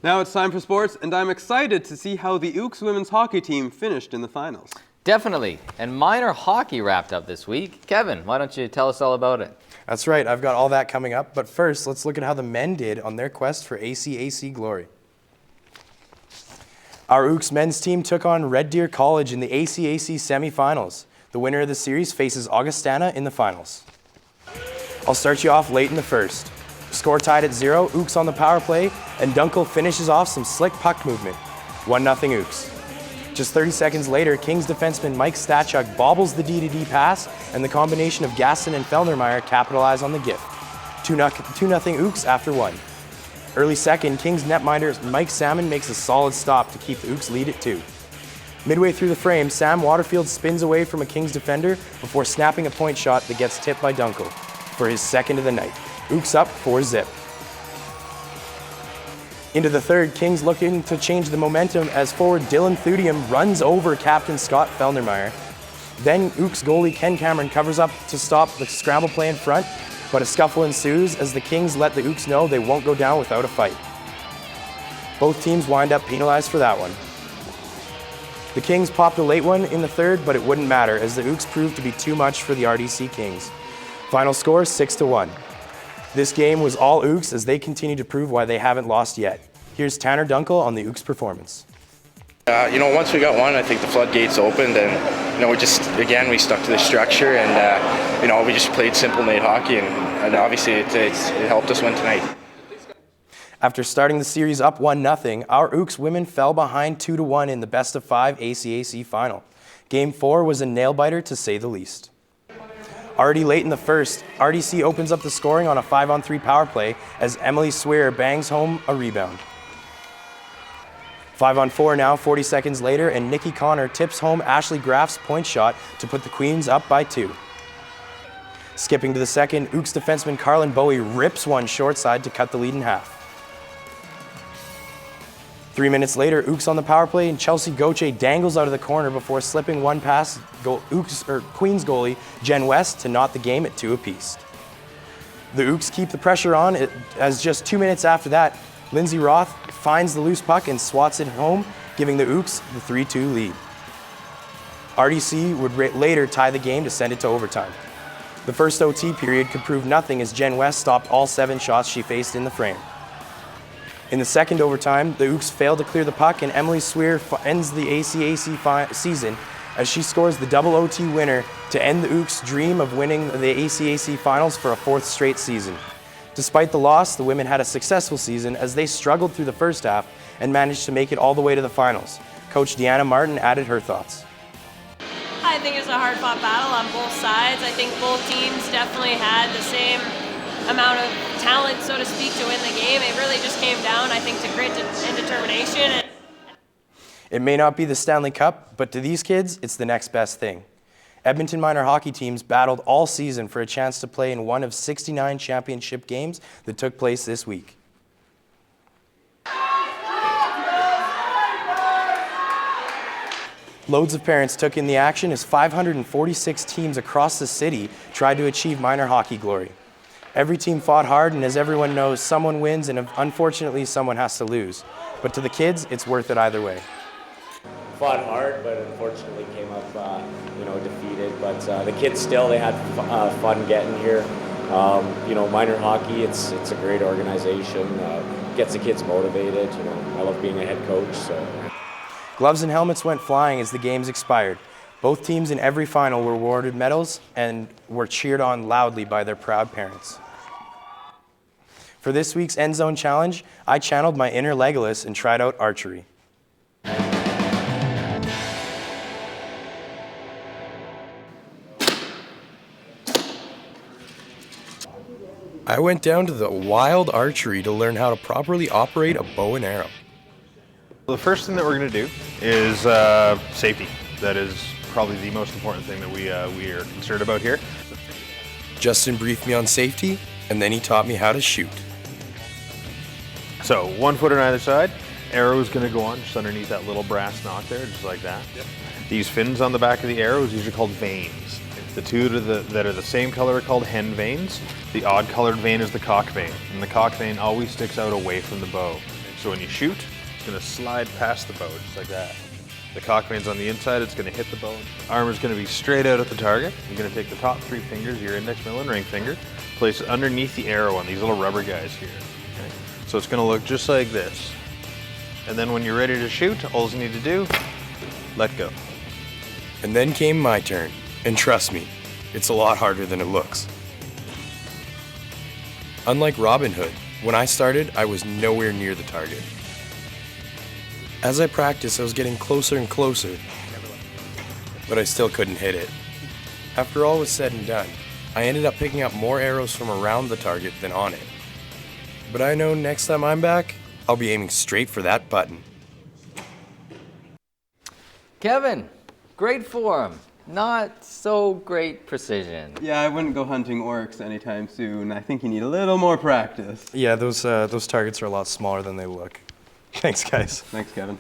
Now it's time for sports, and I'm excited to see how the Ooks women's hockey team finished in the finals. Definitely. And minor hockey wrapped up this week. Kevin, why don't you tell us all about it? That's right. I've got all that coming up. But first, let's look at how the men did on their quest for ACAC glory. Our Ooks men's team took on Red Deer College in the ACAC semifinals. The winner of the series faces Augustana in the finals. I'll start you off late in the first. Score tied at 0, Ooks on the power play, and Dunkel finishes off some slick puck movement. 1-0 Ooks. Just 30 seconds later, Kings defenseman Mike Stachuk bobbles the D-to-D pass, and the combination of Gaston and Feldermeyer capitalize on the gift. 2-0 Ooks after 1. Early second, Kings netminder Mike Salmon makes a solid stop to keep the Ooks lead at 2. Midway through the frame, Sam Waterfield spins away from a Kings defender before snapping a point shot that gets tipped by Dunkel for his second of the night. Ooks up 4-0. Into the third, Kings looking to change the momentum as forward Dylan Thudium runs over captain Scott Feldermeyer. Then Ooks goalie Ken Cameron covers up to stop the scramble play in front, but a scuffle ensues as the Kings let the Ooks know they won't go down without a fight. Both teams wind up penalized for that one. The Kings popped a late one in the third, but it wouldn't matter as the Ooks proved to be too much for the RDC Kings. Final score 6-1. This game was all Ooks as they continue to prove why they haven't lost yet. Here's Tanner Dunkel on the Ooks performance. Once we got one, I think the floodgates opened, and we stuck to the structure, and we just played simple night hockey, and obviously it helped us win tonight. After starting the series up 1-0, our Ooks women fell behind 2-1 in the best-of-5 ACAC final. Game 4 was a nail-biter to say the least. Already late in the first, RDC opens up the scoring on a 5-on-3 power play as Emily Swear bangs home a rebound. 5-on-4 now, 40 seconds later, and Nikki Connor tips home Ashley Graff's point shot to put the Queens up by 2. Skipping to the second, Ooks defenseman Carlin Bowie rips one short side to cut the lead in half. 3 minutes later, Ooks on the power play, and Chelsea Gauthier dangles out of the corner before slipping one past Queens goalie Jen West to knot the game at 2 apiece. The Ooks keep the pressure on as just 2 minutes after that, Lindsay Roth finds the loose puck and swats it home, giving the Ooks the 3-2 lead. RDC would later tie the game to send it to overtime. The first OT period could prove nothing as Jen West stopped all 7 shots she faced in the frame. In the second overtime, the Ooks failed to clear the puck, and Emily Swear ends the ACAC season as she scores the double OT winner to end the Ooks' dream of winning the ACAC finals for a 4th straight season. Despite the loss, the women had a successful season as they struggled through the first half and managed to make it all the way to the finals. Coach Deanna Martin added her thoughts. I think it was a hard-fought battle on both sides. I think both teams definitely had the same amount of talent, so to speak, to win the game. It really just came down, I think, to grit and determination. It may not be the Stanley Cup, but to these kids, it's the next best thing. Edmonton minor hockey teams battled all season for a chance to play in one of 69 championship games that took place this week. Loads of parents took in the action as 546 teams across the city tried to achieve minor hockey glory. Every team fought hard, and as everyone knows, someone wins and unfortunately someone has to lose. But to the kids, it's worth it either way. Fought hard, but unfortunately came up defeated. But the kids still, they had fun getting here. Minor hockey, it's a great organization. Gets the kids motivated. I love being a head coach. So. Gloves and helmets went flying as the games expired. Both teams in every final were awarded medals and were cheered on loudly by their proud parents. For this week's End Zone Challenge, I channeled my inner Legolas and tried out archery. I went down to the Wild Archery to learn how to properly operate a bow and arrow. The first thing that we're going to do is safety. That is probably the most important thing that we are concerned about here. Justin briefed me on safety, and then he taught me how to shoot. So 1 foot on either side, arrow is going to go on just underneath that little brass knot there, just like that. Yep. These fins on the back of the arrow is usually called veins. The two that are the same color are called hen veins. The odd colored vein is the cock vein, and the cock vein always sticks out away from the bow. So when you shoot, it's going to slide past the bow, just like that. The cock main's on the inside, it's going to hit the bow. Arm is going to be straight out at the target. You're going to take the top 3 fingers, your index, middle, and ring finger, place it underneath the arrow on these little rubber guys here. Okay? So it's going to look just like this. And then when you're ready to shoot, all you need to do, let go. And then came my turn. And trust me, it's a lot harder than it looks. Unlike Robin Hood, when I started, I was nowhere near the target. As I practiced, I was getting closer and closer, but I still couldn't hit it. After all was said and done, I ended up picking up more arrows from around the target than on it. But I know next time I'm back, I'll be aiming straight for that button. Kevin, great form. Not so great precision. Yeah, I wouldn't go hunting orcs anytime soon. I think you need a little more practice. Yeah, those targets are a lot smaller than they look. Thanks, guys. Thanks, Kevin.